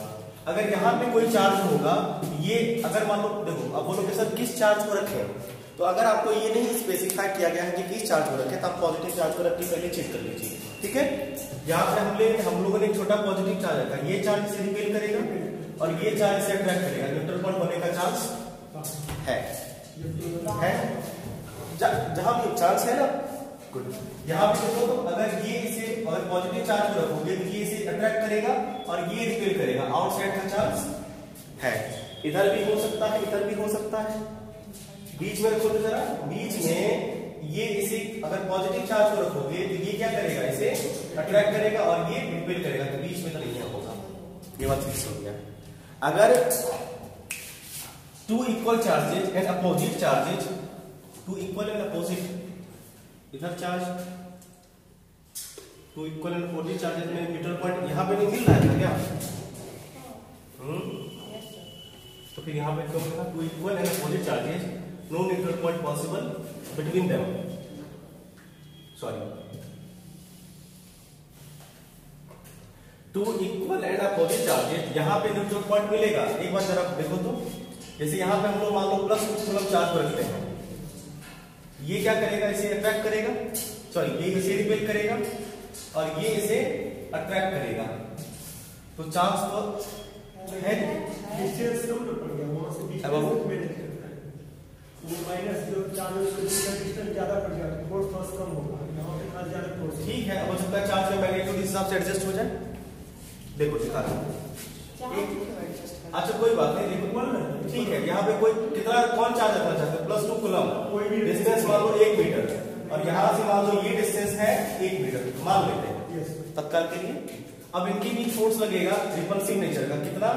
अगर यहां पे कोई चार्ज होगा, ये अगर मान लो, देखो अब बोलो कि सर किस चार्ज को रखें, तो अगर आपको ये नहीं स्पेसिफाई किया गया है कि किस चार्ज को रखें, तो आप पॉजिटिव चार्ज को रख के पहले चेक कर लीजिए, ठीक है। यहाँ पे हम लोगों ने एक छोटा पॉजिटिव चार्ज रखा, ये चार्ज से रिपेल करेगा और ये चार्ज से अट्रैक्ट करेगा, न्यूट्रल पॉइंट बनने का चांस है जहां भी चांस है ना, गुड। यहाँ पे देखो तो अगर ये इसे, अगर पॉजिटिव चार्ज को रखोगे तो ये इसे अट्रैक्ट करेगा और ये रिपेल करेगा, आउटसाइड का चांस है। इधर भी हो सकता है, इधर भी हो सकता है। बीच में रखो तो जरा, बीच में ये इसे अगर पॉजिटिव चार्ज को रखोगे तो ये क्या करेगा, इसे अट्रैक्ट करेगा और ये रिपेल करेगा, तो बीच में तो नहीं होगा। ये बात फिक्स हो गया। अगर 2 equal charges and opposite charges, 2 equal and opposite, इधर charge 2 equal and opposite charges में न्यूट्रल पॉइंट यहां पे नहीं मिल रहा है क्या? तो फिर यहां पे क्या होगा? 2 equal and opposite charges, no neutral point possible between them, sorry, 2 equal and opposite charges, यहां पे न्यूट्रल पॉइंट मिलेगा। एक बार जरा देखो तो, जैसे यहां पे हम लोग मान लो +2 कूलम चार्ज को रखते हैं, ये क्या करेगा, इसे अट्रैक्ट करेगा, सॉरी ये इसे रिपेल करेगा और ये इसे अट्रैक्ट करेगा, तो चांस तो है। डिस्टेंस कम पड़ गया, वहां से बीच में वो माइनस जो चार्ज डिस्टेंस ज्यादा पड़ जाएगा, फोर्स थोड़ा कम होगा, यहां पे खास ज्यादा फोर्स, ठीक है। अब हो सकता है चार्ज का मैग्नीट्यूड इस हिसाब से एडजस्ट हो जाए। देखो दिखा रहा हूं, अच्छा कोई बात नहीं, देखो ठीक है। यहाँ पे कोई कितना कौन चार्ज रखना चाहते हैं? +2 कूलम, कोई भी डिस्टेंस मान लो 1 मीटर और यहाँ से मान लो ये डिस्टेंस है 1 मीटर मान लेते हैं तत्काल के लिए। अब इनके बीच फोर्स लगेगा रिपल्सिव नेचर का, कितना?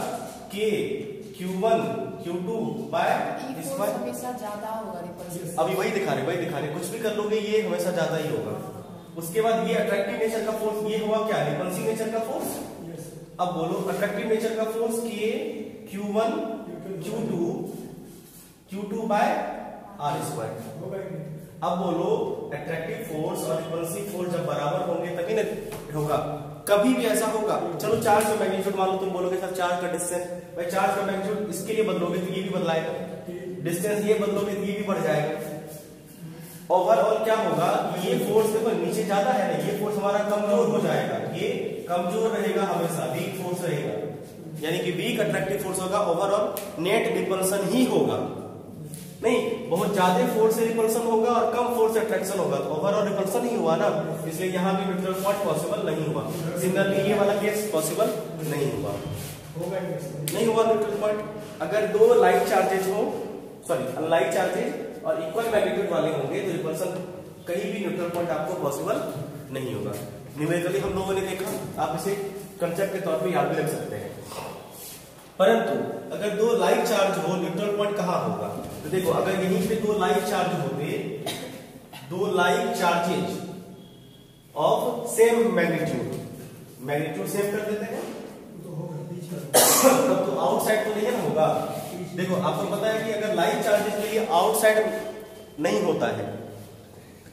K Q1 Q2 बाय हमेशा ज्यादा होगा रिपल्सिव। अभी वही दिखा रहे, कुछ भी कर लोगे ये हमेशा ज्यादा ही होगा। उसके बाद ये अट्रैक्टिव नेचर का फोर्स, ये हुआ क्या? रिपल्सिव नेचर का फोर्स। अब बोलो अट्रैक्टिव नेचर का force K Q1 Q2 by R²। अब बोलो अट्रैक्टिव फोर्स और रिपल्सिव फोर्स जब बराबर होंगे तभी ना होगा, कभी भी ऐसा होगा। चलो चार्ज का मैग्नीट्यूड मान लो, तुम बोलोगे सर चार्ज का डिस्टेंस, भाई चार्ज का मैग्नीट्यूड इसके लिए बदलोगे तो ये भी बदलाएगा, डिस्टेंस ये बदलोगे तो ये भी बढ़ जाएगा। ओवरऑल क्या होगा, ये फोर्स देखो नीचे ज्यादा है ना, ये फोर्स हमारा कमजोर हो जाएगा, ये कमजोर रहेगा हमेशा, वीक फोर्स रहेगा, यानी कि वीक अट्रैक्टिव फोर्स होगा। ओवरऑल नेट रिपल्सन ही होगा, नहीं बहुत ज्यादा फोर्स से रिपल्सन होगा और कम फोर्स से अट्रैक्शन होगा, तो ओवरऑल रिपल्सन ही हुआ ना, इसलिए यहाँ भी न्यूट्रल पॉइंट पॉसिबल नहीं हुआ। सिमिलरली ये वाला केस पॉसिबल नहीं हुआ, नहीं हुआ न्यूट्रल पॉइंट। अगर 2 लाइक चार्जेज हो, सॉरी अनलाइक चार्जेज और इक्वल मैग्नीट्यूड वाले होंगे तो रिपल्सन कहीं भी न्यूट्रल पॉइंट आपको पॉसिबल नहीं होगा। न्यूमेरिकली हम लोगों ने देखा, आप इसे कंसेप्ट के तौर पे याद भी रख सकते हैं। परंतु अगर 2 लाइक चार्ज हो, न्यूट्रल पॉइंट कहां होगा? तो देखो अगर यहीं पे 2 लाइक चार्ज होते, 2 like charges of same magnitude same कर देते हैं तब तो आउटसाइड तो नहीं होगा, देखो आपको पता है कि अगर लाइक चार्जेस के लिए आउटसाइड नहीं होता है,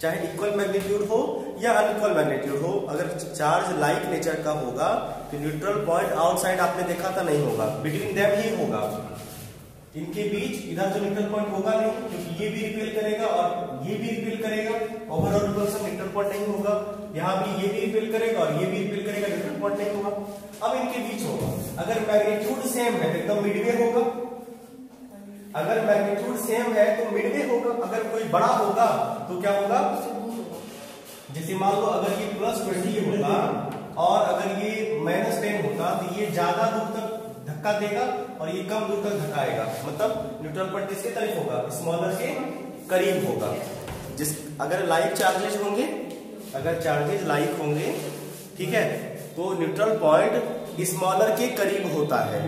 चाहे इक्वल मैग्नीट्यूड हो या अनइक्वल मैग्नीट्यूड हो, अगर चार्ज लाइक नेचर का होगा तो न्यूट्रल पॉइंट आउटसाइड आपने देखा था नहीं होगा, बिटवीन देम ही होगा। इनके बीच इधर जो न्यूट्रल पॉइंट होगा नहीं, क्योंकि ये भी रिपेल करेगा और ये भी रिपेल करेगा, ओवरऑल रिपल्सन न्यूट्रल पॉइंट नहीं होगा। यहाँ भी ये भी रिपेल करेगा और ये भी रिपेल करेगा, न्यूट्रल पॉइंट नहीं होगा। अब इनके बीच होगा, अगर मैग्नीट्यूड सेम है तो एकदम मिडवे होगा, अगर मैग्नीट्यूड सेम है तो मिडवे होगा। अगर कोई बड़ा होगा तो क्या होगा, जैसे मान लो अगर ये +20 होगा और अगर ये -10 होगा तो ये ज्यादा दूर तक धक्का देगा और ये कम दूर तक धक्काएगा, मतलब न्यूट्रल पॉइंट किसके करीब होगा, स्मॉलर के करीब होगा। जिस अगर लाइक चार्जेस होंगे, अगर चार्जेस लाइक होंगे, ठीक है, तो न्यूट्रल पॉइंट स्मॉलर के करीब होता है,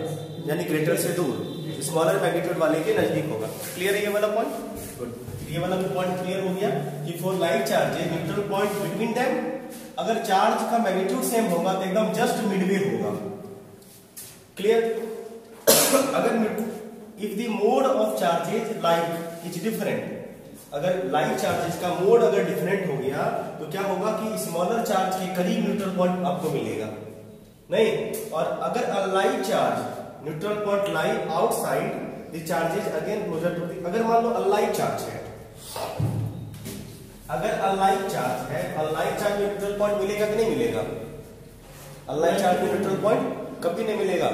यानी ग्रेटर से दूर, स्मॉलर मैग्नीट्यूड वाले के नजदीक होगा। क्लियर है ये वाला पॉइंट? गुड, ये वाला पॉइंट क्लियर हो गया कि for like charges neutral point between them, अगर चार्ज का मैग्नीट्यूड सेम होगा तो एकदम जस्ट मिडवे होगा। क्लियर? अगर if the mode of charges like is different, अगर लाइक चार्जेस का मोड अगर डिफरेंट हो गया तो क्या होगा कि स्मॉलर चार्ज के करीब न्यूट्रल पॉइंट आपको मिलेगा नहीं। और अगर unlike charge neutral point lie outside the charges again closer to the, अगर मान लो अनलाइक चार्ज है, अगर अनलाइक चार्ज है, अनलाइक चार्ज में न्यूट्रल पॉइंट मिलेगा कि नहीं मिलेगा? अनलाइक चार्ज में न्यूट्रल पॉइंट कभी नहीं मिलेगा।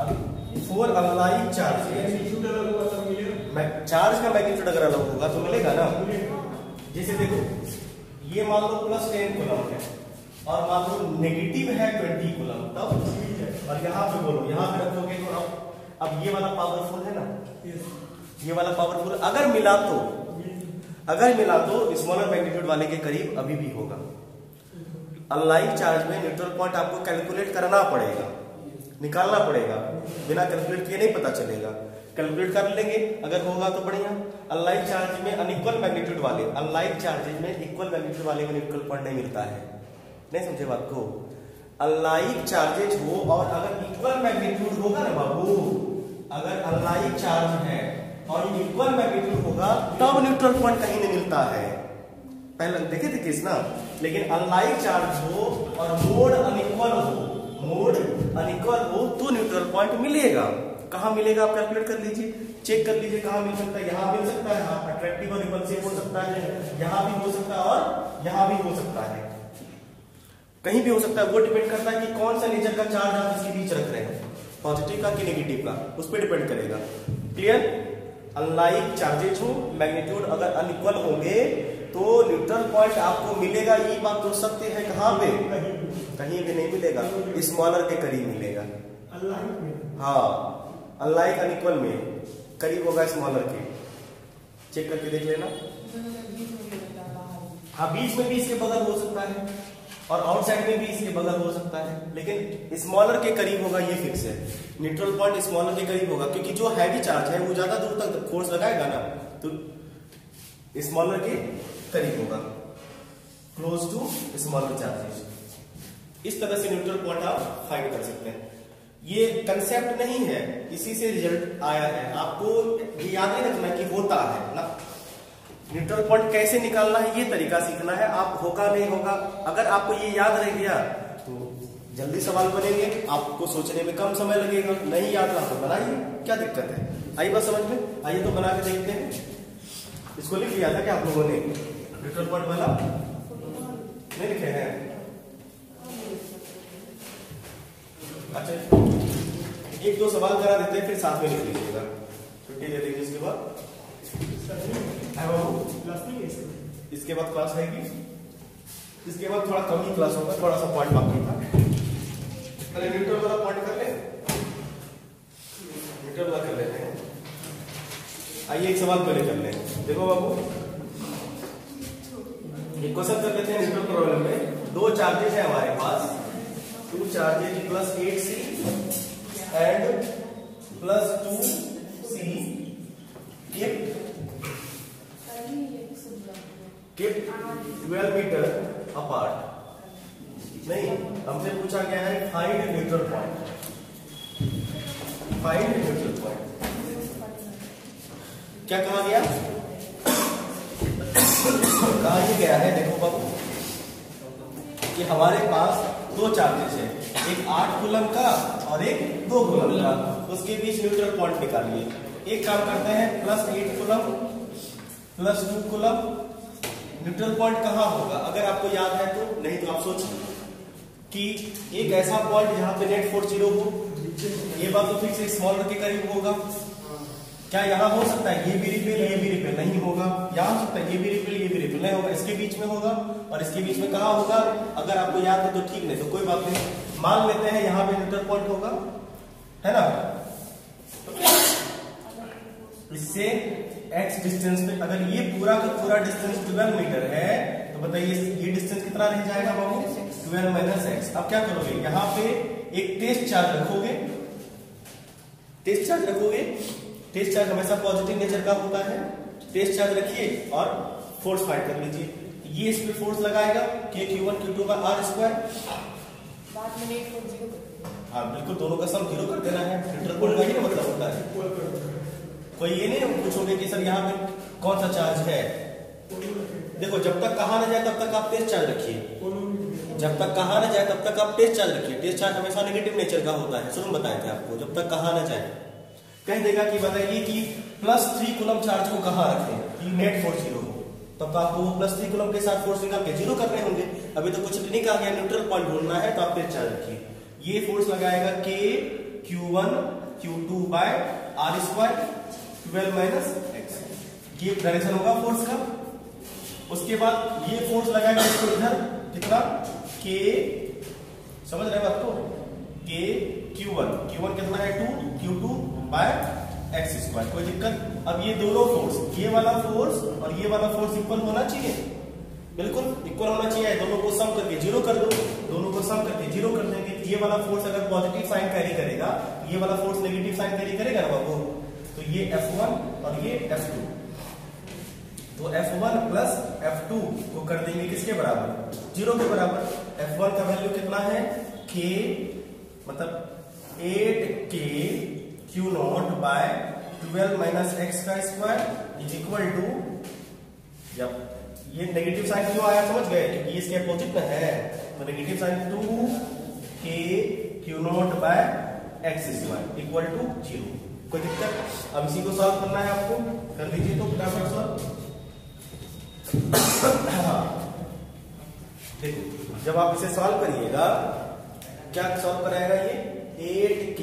अब फोर अनलाइक चार्ज, चार्ज का मैग्नीट्यूड अगर अलग होगा तो मिलेगा ना। जैसे देखो ये मान लो +10 कूलम है और मान लो नेगेटिव है 20 कूलम, तब और यहाँ पे बोलो, यहाँ पे रखोगे तो अब ये वाला पावरफुल है ना, ये वाला पावरफुल, अगर मिला तो स्मॉलर मैग्नीट्यूड वाले के करीब अभी भी होगा। अनलाइक चार्ज में न्यूट्रल पॉइंट आपको कैलकुलेट करना पड़ेगा, निकालना पड़ेगा, बिना कैलकुलेट किए नहीं पता चलेगा। कैलकुलेट कर लेंगे अगर होगा तो बढ़िया। अनलाइक चार्ज में अनइक्वल मैग्नीट्यूड वाले, अनलाइक चार्जेस में इक्वल मैग्नीट्यूड वाले को न्यूट्रल पॉइंट नहीं मिलता है, नहीं समझे बात को? अनलाइक चार्जेस हो और अगर इक्वल मैग्नीट्यूड होगा ना बाबू, अगर अनलाइक चार्ज है और इक्वल मैग्नीट्यूड होगा तब न्यूट्रल पॉइंट कहीं नहीं मिलता है। पहले देखे थे केस ना। लेकिन अनलाइक चार्ज हो और मोड अनइक्वल हो तो न्यूट्रल पॉइंट मिलेगा। कहां मिलेगा आप कैलकुलेट कर लीजिए, चेक कर लीजिए कहां मिल सकता है। यहां मिल सकता है, हाँ, अट्रैक्टिव और रिपल्सिव हो सकता है, यहां भी हो सकता है और यहां भी हो सकता है, कहीं भी हो सकता है। वो डिपेंड करता है कि कौन सा नेचर का चार्ज आप इसके बीच रख रहे हैं, पॉजिटिव का कि नेगेटिव का, उस पर डिपेंड करेगा। क्लियर? अनलाइक चार्जेज हो, मैग्नीट्यूड अगर अनइक्वल होंगे तो न्यूट्रल पॉइंट आपको मिलेगा, ये बात सोच सकते हैं। कहां पे? कहीं भी नहीं मिलेगा, स्मॉलर के करीब मिलेगा। हाँ, अनलाइक अनइक्वल में करीब होगा स्मॉलर के, चेक करके देख लेना। हाँ, बीच में भी इसके बगल हो सकता है और आउटसाइड में भी इसके बगल हो सकता है, लेकिन स्मॉलर के करीब होगा, ये फिक्स है। न्यूट्रल पॉइंट स्मॉलर के करीब होगा, क्योंकि जो हैवी चार्ज है वो ज्यादा दूर तक फोर्स लगाएगा ना, तो स्मॉलर के करीब होगा, क्लोज टू स्मॉलर चार्जेस। इस तरह से न्यूट्रल पॉइंट आप फाइंड कर सकते हैं। ये कंसेप्ट नहीं है, इसी से रिजल्ट आया है। आपको ये याद नहीं रखना कि होता है ना, न्यूट्रल पॉइंट कैसे निकालना है ये तरीका सीखना है। आप होगा नहीं होगा, अगर आपको ये याद रह गया तो जल्दी सवाल बनेंगे, आपको सोचने में कम समय लगेगा। नहीं याद रहा तो बनाइए, क्या दिक्कत है? आइए बस समझ में, आइए तो बना के देखते हैं। इसको लिख लिया था क्या आप लोगों ने? न्यूट्रल पॉइंट वाला नहीं लिखे हैं? अच्छा, एक दो सवाल करा देते हैं, फिर साथ में लिख लीजिएगा। छुट्टी दे देंगे इसके बाद। इसके बाद क्लास रहेगी, इसके बाद थोड़ा कम ही क्लास होगा, थोड़ा सा पॉइंट बाकी था। पहले न्यूट्रल वाला पॉइंट कर ले, न्यूट्रल वाला कर लेते हैं। आइए एक सवाल पहले कर ले। देखो बाबू, एक क्वेश्चन कर लेते हैं न्यूट्रल प्रॉब्लम में। दो चार्जेस है हमारे पास, 2 charges +8C and +2C kept 12 metre apart. नहीं, हमसे पूछा गया है find neutral point. Find neutral point. क्या कहा गया? कहा ये गया है, देखो बाबू, कि हमारे पास दो चार्जेस है, एक 8 कूलम का और एक 2 कूलम का, उसके बीच न्यूट्रल पॉइंट निकालिए। एक काम करते हैं, +8 कूलम +2 कूलम, न्यूट्रल पॉइंट कहाँ होगा? अगर आपको याद है तो, नहीं तो आप सोचिए कि एक ऐसा पॉइंट जहां पे नेट फोर्स 0 हो, ये बात तो फिक्स स्मॉल के करीब होगा। क्या यहाँ हो सकता है ये भी रिपेल ये भी रिपेल? नहीं होगा। यहाँ हो सकता है ये भी रिपेल ये भी रिपेल? नहीं होगा। इसके बीच में होगा, और इसके बीच में कहाँ होगा? अगर आपको याद है तो ठीक, नहीं तो कोई बात नहीं। मान लेते हैं यहाँ पे न्यूट्रल पॉइंट होगा, है ना? इससे x डिस्टेंस पे, अगर ये पूरा का पूरा डिस्टेंस 12 मीटर है, तो बताइए ये डिस्टेंस कितना रह जाएगा बाबू? 12 - x। अब क्या करोगे? यहाँ पे एक टेस्ट चार्ज रखोगे, टेस्ट चार्ज रखोगे। टेस्ट चार्ज हमेशा पॉजिटिव नेचर का होता है। टेस्ट चार्ज रखिए और फोर्स फाइंड कर लीजिए। ये इस पे फोर्स लगाएगा Q1 Q2 का r²। बाद में नेट फोर्स 0 कर, हाँ बिल्कुल, दोनों का सम 0 कर देना है। न्यूट्रल पॉइंट का ही मतलब होता है। कोई ये नहीं पूछोगे कि सर यहाँ पे कौन सा चार्ज है। देखो, जब तक कहा ना जाए तब तक आप टेस्ट चार्ज रखिए। जब तक कहा ना जाए तब तक आप टेस्ट चार्ज रखिए। टेस्ट चार्ज हमेशा नेगेटिव नेचर का होता है, शुरू में बताए थे आपको। जब तक कहा ना जाए, कह देगा कि बताइए कि +3 कूलम चार्ज को कहाँ रखें कि नेट फोर्स 0 हो, तब तो आपको +3 कूलम के साथ फोर्स निकाल के 0 करने होंगे। अभी तो कुछ भी नहीं कहा गया, न्यूट्रल पॉइंट ढूंढना है, तो आप टेस्ट चार्ज रखिए। ये फोर्स लगाएगा Q1 Q2 by r², 12 - x। ये डायरेक्शन होगा फोर्स का। उसके बाद ये फोर्स लगाएगा इसको इधर, कितना? K, समझ रहे बात को? K Q1 कितना है? 2, Q2 बाय x²। कोई दिक्कत? अब ये दोनों फोर्स, ये वाला फोर्स और ये वाला फोर्स इक्वल होना चाहिए, बिल्कुल इक्वल होना चाहिए। दोनों को सम करके 0 कर दो, दोनों को सम करके 0 कर देंगे। ये वाला फोर्स अगर पॉजिटिव साइन कैरी करेगा, ये वाला फोर्स नेगेटिव साइन कैरी करेगा ना बाबू, तो ये F1 और ये F2, तो F1 प्लस F2 को कर देंगे किसके बराबर? 0 के बराबर। F1 का वैल्यू कितना है? K, मतलब 8K Q0 by 12 - x² is equal to, जब ये नेगेटिव साइन क्यों आया समझ गए? क्योंकि ये इसके अपोजिट में है, तो negative sign 2K Q0 by x² equal to 0। कोई दिक्कत? अब इसी को सॉल्व करना है आपको, कर लीजिए तो फटाफट सॉल्व। देखो, जब आप इसे सॉल्व करिएगा, क्या सॉल्व कराएगा ये? 8K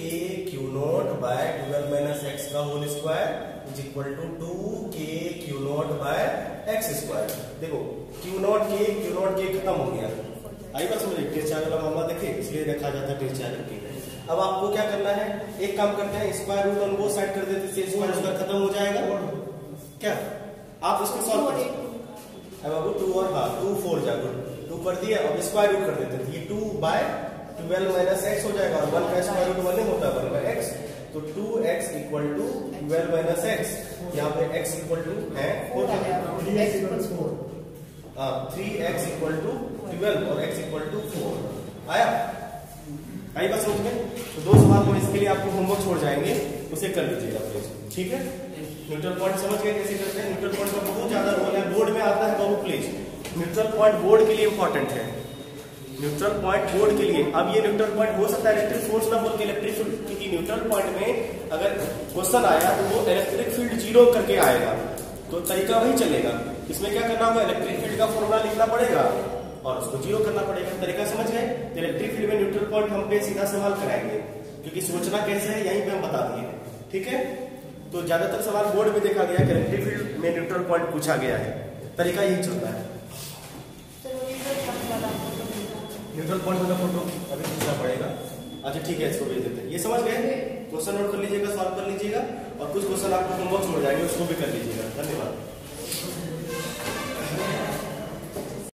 Q0 बाय 12 - x का whole square is equal to 2K Q0 by x²। देखो, Q0 खत्म हो गया। आई बात समझे? टेस्ट चार्ज वाला मामला देखे, इसलिए रखा जाता है टेस्ट चार्ज के। अब आपको क्या करना है? एक काम करते हैं, square root on both side कर देते हैं, स्क्वायर खत्म हो जाएगा। क्या आप इसको सॉल्व कर बाबू? 2 और 2 4 जाएगा, 2 कर दिया, अब स्क्वायर रूट कर देते हैं। ये 2 बाय 12 - x हो जाएगा, और 1 का स्क्वायर रूट 1 होता है, 1/x, तो 2x इक्वल टू 12 - x। यहाँ पे x इक्वल टू है 4, 3x इक्वल टू 12 और x इक्वल टू 4। आया? आई बात समझ में? तो 2 सवाल हम इसके लिए आपको होमवर्क छोड़ जाएंगे, उसे कर लीजिएगा प्लीज, ठीक है? न्यूट्रल पॉइंट समझ गए कैसे करते हैं? न्यूट्रल पॉइंट का बहुत ज्यादा रोल है, बोर्ड में आता है बाबू प्लीज। न्यूट्रल पॉइंट बोर्ड के लिए इंपॉर्टेंट है, न्यूट्रल पॉइंट बोर्ड के लिए। अब ये न्यूट्रल पॉइंट हो सकता है इलेक्ट्रिक फोर्स ना बोल के इलेक्ट्रिक फील्ड, क्योंकि न्यूट्रल पॉइंट में अगर क्वेश्चन आया तो वो इलेक्ट्रिक फील्ड 0 करके आएगा, तो तरीका वही चलेगा। इसमें क्या करना होगा? इलेक्ट्रिक फील्ड का फॉर्मूला लिखना पड़ेगा और उसको 0 करना पड़ेगा। तरीका समझ गए? इलेक्ट्रिक फील्ड में न्यूट्रल पॉइंट हम पे सीधा सवाल कराएंगे, क्योंकि सोचना कैसे है यहीं पे हम बता दिए, ठीक है? तो ज्यादातर सवाल बोर्ड में देखा गया कि इलेक्ट्रिक फील्ड में न्यूट्रल पॉइंट पूछा गया है, तरीका यही चलता है। न्यूट्रल पॉइंट का फोटो अभी पूछना पड़ेगा। अच्छा ठीक है, इसको भेज देते हैं। ये समझ गए? क्वेश्चन नोट कर लीजिएगा, सॉल्व कर लीजिएगा, और कुछ क्वेश्चन आपको होमवर्क छोड़ जाएंगे, उसको भी कर लीजिएगा। धन्यवाद।